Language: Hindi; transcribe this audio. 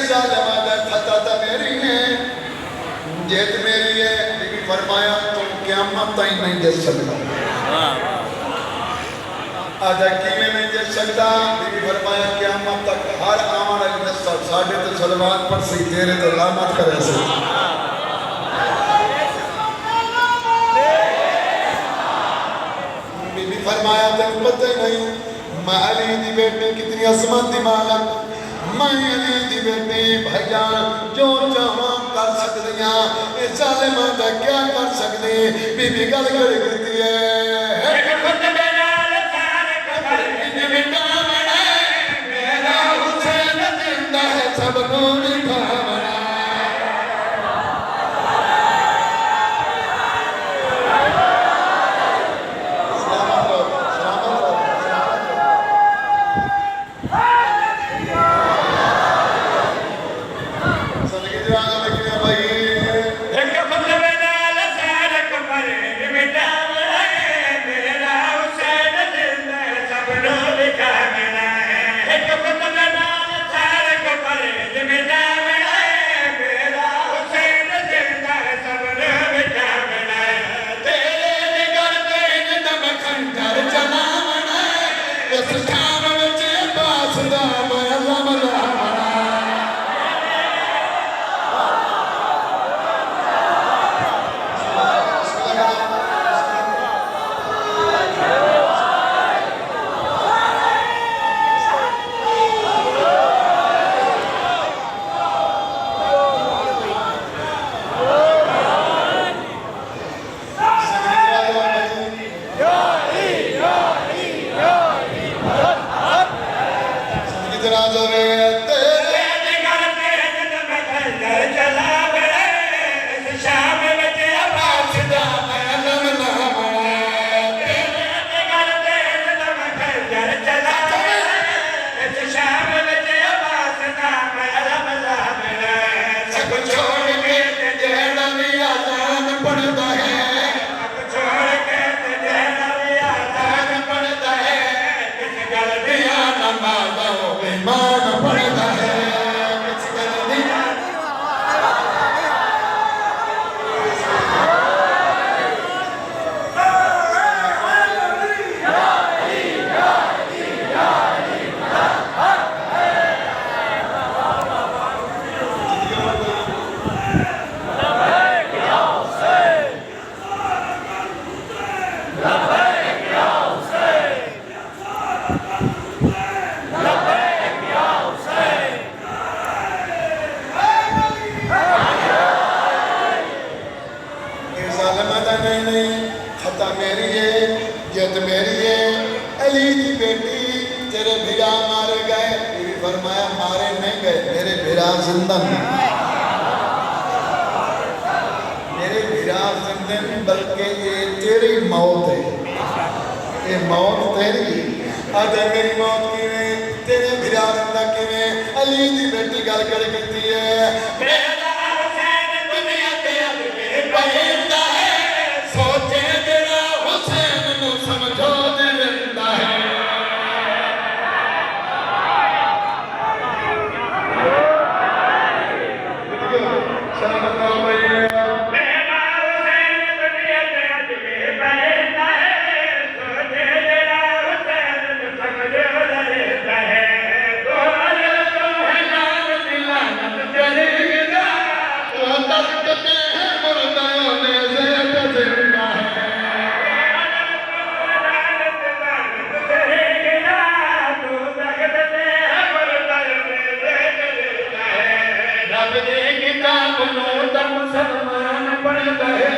जालिमा दा खता तो मेरी है, जेत मेरी है। बीबी फरमाया तुम क़यामत तक नहीं दे सकता। आजा किवें नहीं दे सकता? बीबी फरमाया क़यामत तक हर आने वाली नस्ल साढ़े तो सलवात पढ़ सी, तेरे तो लानत करे सी। बीबी फरमाया तेन पता नहीं मैं अली दी बेटी कितनी अजमत दी मालक, मैं अली दी बेटी भाईजान जो चाहां कर सकदी हां, ए जालिमा दा क्या कर सकदे? बीबी गल कर करती है एक खुतबे नाल सारे कबर इन मिटावना, मेरा हुसैन जिंदा है सबको निभावना। मुसलमान पढ़ता है,